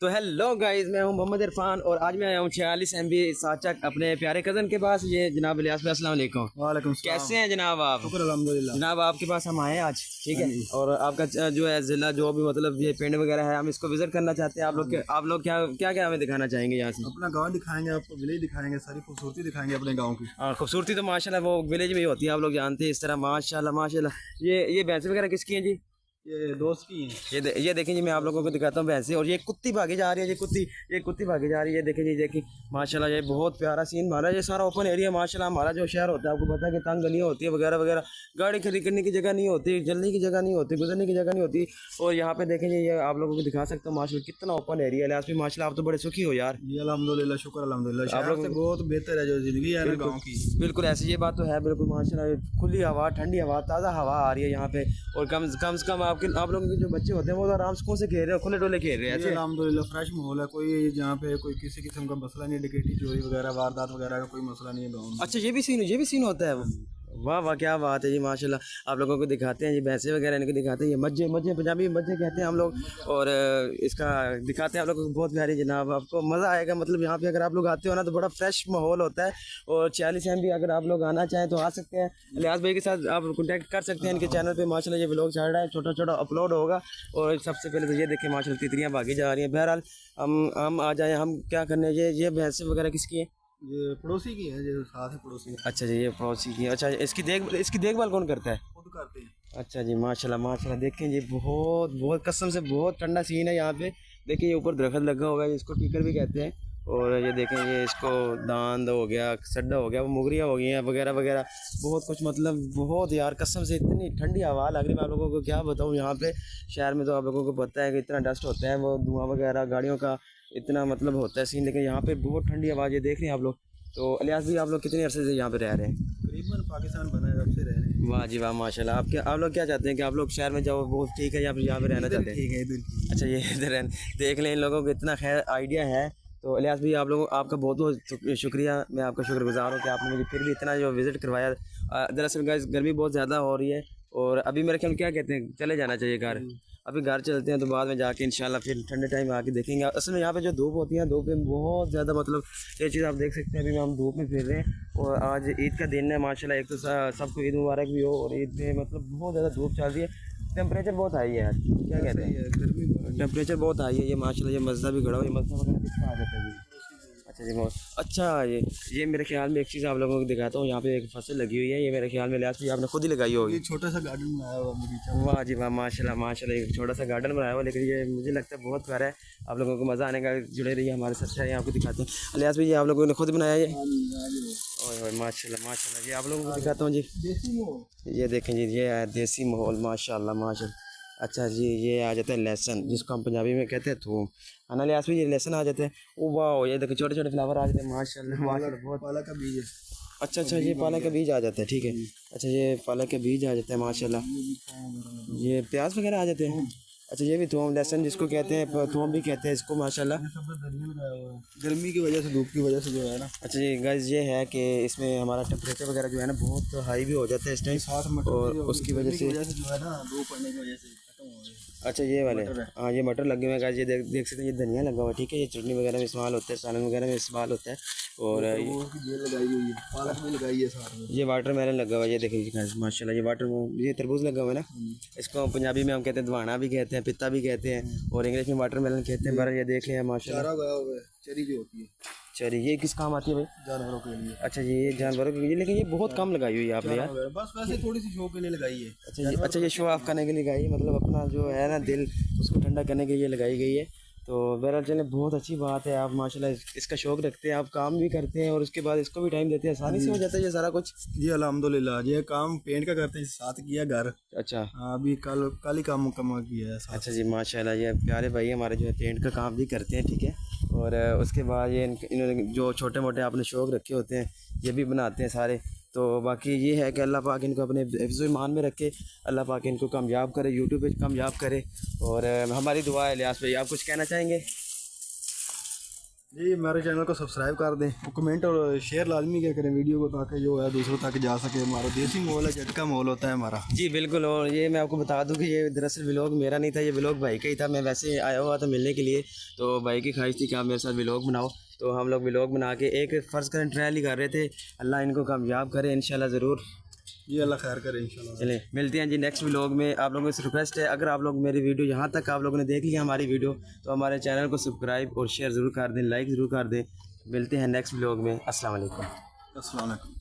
तो hello guys, मैं हूं मोहम्मद इरफान और आज मैं आया हूं 46 MB साचक अपने प्यारे कज़न के पास। ये जनाब इलियास भाई, अस्सलाम वालेकुम। वालेकुम सलाम। कैसे हैं जनाब आप? शुक्र अल्हम्दुलिल्लाह। जनाब आपके पास हम आए आज, ठीक है, और आपका जो है ज़िला जो भी मतलब ये पिंड वगैरह है, हम इसको विजिट करना चाहते हैं। आप लोग क्या क्या क्या हमें दिखाना चाहेंगे यहाँ से? अपना गांव दिखाएंगे, आपको विलेज दिखाएंगे, सारी खूबसूरती दिखाएंगे अपने गांव की। खूबसूरती तो माशाल्लाह वो विलेज में ही होती है, आप लोग जानते हैं। इस तरह माशाल्लाह माशाल्लाह। ये भैंसे वगैरह किसकी हैं जी? ये दोस्त की है। ये देखें जी, मैं आप लोगों को दिखाता हूँ भैंसे। और ये कुत्ती भागी जा रही है, ये कुत्ती भागी जा रही है। देखें जी, देखिए माशाल्लाह, ये बहुत प्यारा सीन हमारा। ये सारा ओपन एरिया माशाल्लाह। हमारा जो शहर होता है, आपको पता है कि तंग गलियाँ होती है वगैरह वगैरह, गाड़ी खड़ी करने की जगह नहीं होती, जलने की जगह नहीं होती, गुजरने की जगह नहीं होती। और यहाँ पे देखें जी, ये आप लोगों को दिखा सकता हूँ माशाल्लाह कितना ओपन एरिया है। आज भी माशाल्लाह आप तो बड़े सुखी हो यार। ये अल्हम्दुलिल्लाह, शुक्र अल्हम्दुलिल्लाह। आप लोग से बहुत बेहतर है जो जिंदगी है ना गाँव की। बिल्कुल ऐसी ये बात तो है, बिल्कुल माशाल्लाह। खुली हवा, ठंडी हवा, ताज़ा हवा आ रही है यहाँ पे। और कम से कम आप लोगों के जो बच्चे होते हैं वो तो आराम से से खेल रहे हैं, खुले डोले खेल रहे हैं ऐसे। अल्हम्दुलिल्लाह फ्रेश माहौल है, कोई यहाँ पे कोई किसी किस्म का मसला नहीं, डकैती चोरी वगैरह वारदात वगैरह का कोई मसला नहीं है गाँव में। अच्छा, ये भी सीन होता है। वाह वाह, क्या बात है जी माशाल्लाह। आप लोगों को दिखाते हैं ये भैंसे वगैरह, इनको दिखाते हैं। ये मज्जे मज्जे, पंजाबी में मज्जे कहते हैं हम लोग। और इसका दिखाते हैं आप लोगों को, बहुत प्यारी जनाब, आपको मज़ा आएगा। मतलब यहाँ पे अगर आप लोग आते हो ना तो बड़ा फ्रेश माहौल होता है। और 46 MB अगर आप लोग आना चाहें तो आ सकते हैं। इलियास भाई के साथ आप कॉन्टैक्ट कर सकते हैं। इनके चैनल पे माशाल्लाह ये व्लॉग चल रहा है, छोटा छोटा अपलोड होगा। और सबसे पहले तो ये देखें माशाल्लाह, तितलियाँ भागी जा रही हैं। बहरहाल हम आ जाएँ, हम क्या करने, ये भैंसे वगैरह किसकी है? ये पड़ोसी की है, जो साथ है पड़ोसी। अच्छा जी, ये पड़ोसी की। अच्छा, इसकी देखभाल कौन करता है? खुद करते हैं। अच्छा जी माशाल्लाह माशाल्लाह। देखें जी, बहुत बहुत कसम से बहुत ठंडा सीन है यहाँ पे। देखिए ये ऊपर दरख्त लगा हुआ है, इसको टीकर भी कहते हैं। और ये देखें, ये इसको दांद हो गया, सड्डा हो गया, वो मुगरियाँ हो गई हैं वगैरह वगैरह, बहुत कुछ। मतलब बहुत यार कसम से इतनी ठंडी हवा लग रही है, मैं आप लोगों को क्या बताऊँ। यहाँ पे शहर में तो आप लोगों को पता है कि इतना डस्ट होता है, वो धुआं वगैरह गाड़ियों का इतना मतलब होता है सीन। लेकिन यहाँ पे बहुत ठंडी हवा, ये देख रहे हैं आप लोग। तो इलियास भी, आप लोग कितने अरसे से यहाँ पे रह रहे हैं? करीबन पाकिस्तान बना है, से रह रहे हैं। वाह जी वाह माशाल्लाह। आप लोग क्या चाहते हैं कि आप लोग शहर में जाओ, बहुत ठीक है, या फिर यहाँ पे रहना चाहते हैं? ठीक है इधर। अच्छा, ये इधर रहना, देख लें इन लोगों को इतना खैर आइडिया है। तो इलियास भाई, आप लोगों आपका बहुत बहुत शुक्रिया, मैं आपका शुक्रगुजार हूँ कि आपने मुझे फिर भी इतना जो विज़िट करवाया। दरअसल गाइस गर्मी बहुत ज़्यादा हो रही है और अभी मेरे ख्याल क्या कहते हैं, चले जाना चाहिए घर। अभी घर चलते हैं तो बाद में जाके इंशाल्लाह फिर ठंडे टाइम आके देखेंगे। असल में यहाँ पे जो धूप होती है, धूप में बहुत ज़्यादा, मतलब ये चीज़ आप देख सकते हैं। अभी हम धूप में फिर रहे हैं और आज ईद का दिन है माशाल्लाह। एक तो सबको ईद मुबारक भी हो। और ईद में मतलब बहुत ज़्यादा धूप चल रही है, टेम्परेचर बहुत हाई है यार, क्या कहते हैं, टेम्परेचर बहुत हाई है। ये माशाल्लाह, ये मज़दा भी खड़ा हो, ये मज़दा वगैरह किसका आ जाता है जी? अच्छा जी, बहुत अच्छा। ये मेरे ख्याल में एक चीज़ आप लोगों को दिखाता हूँ, यहाँ पे एक फसल लगी हुई है। ये मेरे ख्याल में इलियास भाई आपने खुद ही लगाई होगी। छोटा सा गार्डन बनाया हुआ बगीचा। वाह जी वाह माशाल्लाह माशाल्लाह, एक छोटा सा गार्डन बनाया हुआ, लेकिन ये मुझे लगता है बहुत प्यारा है। आप लोगों को मज़ा आने का, जुड़े रहिए हमारे साथ। है आपको दिखाते हैं इलियास भाई, ये आप लोगों ने खुद बनाया ये? ओह माशाल्लाह माशाल्लाह। ये आप लोगों को दिखाता हूँ जी, देसी माहौल। ये देखें जी, ये है देसी माहौल माशाल्लाह माशाल्लाह। अच्छा जी, ये आ जाता है लहसुन, जिसको हम पंजाबी में कहते हैं थूम, है ना इलियास भाई? ये लहसुन आ जाते हैं। ओ वाह, ये देखो छोटे छोटे फ्लावर आ जाते हैं माशाल्लाह माशाल्लाह, बहुत। पालक का बीज है। अच्छा अच्छा, ये पालक का बीज आ जाता है, ठीक है। अच्छा, ये पालक का बीज आ जाता है माशाल्लाह। ये प्याज वगैरह आ जाते हैं। अच्छा, ये भी थूम, लहसुन जिसको कहते हैं, थूम भी कहते हैं इसको माशाल्लाह। गर्मी की वजह से, धूप की वजह से जो है ना। अच्छा जी गाइस, ये है कि इसमें हमारा टेम्परेचर वगैरह जो है ना बहुत हाई भी हो जाता है इस टाइम, और उसकी वजह से जो है ना, धूप पड़ने की वजह से खत्म हो गए। अच्छा, ये वाले, हाँ ये मटर लगे हुए हैं गाइस। ये देख सकते हैं, ये धनिया लगा हुआ है, ठीक है। ये चटनी वगैरह में इस्तेमाल होता है, सालन वगैरह में इस्तेमाल होता है। और ये लगाई हुई है, पालक भी लगाई है साथ में। ये वाटरमेलन लगा हुआ है, ये देखिए माशाल्लाह। ये तरबूज लगा हुआ है ना, इसको पंजाबी में हम कहते हैं दवाना भी कहते हैं, पित्ता भी कहते हैं, और इंग्लिश में वाटरमेलन कहते हैं। बड़ा ये देख लें माशाल्लाह, चरी जो होती है, चरी, ये किस काम आती है भाई? जानवरों के लिए। अच्छा जी, ये जानवरों के लिए, लेकिन ये बहुत कम लगाई हुई है आपने यार। बस वैसे थोड़ी सी शो के लिए लगाई है। अच्छा, ये शो ऑफ करने के लिए लगाई है, मतलब अपना जो है ना दिल, उसको ठंडा करने के लिए लगाई गई है। तो बहरहाल चले, बहुत अच्छी बात है। आप माशाल्लाह इसका शौक़ रखते हैं, आप काम भी करते हैं और उसके बाद इसको भी टाइम देते हैं, आसानी से हो जाता है ये सारा कुछ। जी अल्हम्दुलिल्लाह, ये काम पेंट का करते हैं, साथ किया घर। अच्छा, अभी कल ही काम मुकम्मल किया है साथ। अच्छा जी माशाल्लाह, ये प्यारे भाई हमारे जो है पेंट का काम भी करते हैं, ठीक है। और उसके बाद ये इन्होंने जो छोटे मोटे आपने शौक़ रखे होते हैं ये भी बनाते हैं सारे। तो बाकी ये है कि अल्लाह पाक इनको अपने हिफ्ज़-ओ-ईमान में रखे, अल्लाह पाक इनको कामयाब करे, यूट्यूब पे कामयाब करे। और हमारी दुआ है। इलियास भाई, आप कुछ कहना चाहेंगे? जी हमारे चैनल को सब्सक्राइब कर दें, कमेंट और शेयर लाजमी क्या करें वीडियो को, ताकि जो है दूसरों तक जा सके। हमारा देसी माहौल है, झटका माहौल होता है हमारा। जी बिल्कुल। और ये मैं आपको बता दूं कि ये दरअसल व्लॉग मेरा नहीं था, ये व्लॉग भाई का ही था। मैं वैसे आया हुआ था मिलने के लिए, तो भाई की ख्वाहिश थी कि आप मेरे साथ व्लॉग बनाओ, तो हम लोग व्लॉग बना के एक फ़र्ज़ करें ट्रायल ही कर रहे थे। अल्लाह इनको कामयाब करे इंशाल्लाह ज़रूर। जी अल्लाह खैर करे इंशाल्लाह। चले मिलते हैं जी नेक्स्ट व्लॉग में। आप लोगों से रिक्वेस्ट है, अगर आप लोग मेरी वीडियो यहाँ तक आप लोगों ने देख लिया हमारी वीडियो, तो हमारे चैनल को सब्सक्राइब और शेयर ज़रूर कर दें, लाइक ज़रूर कर दें। मिलते हैं नेक्स्ट व्लॉग में। अस्सलाम वालेकुम। अस्सलाम वालेकुम।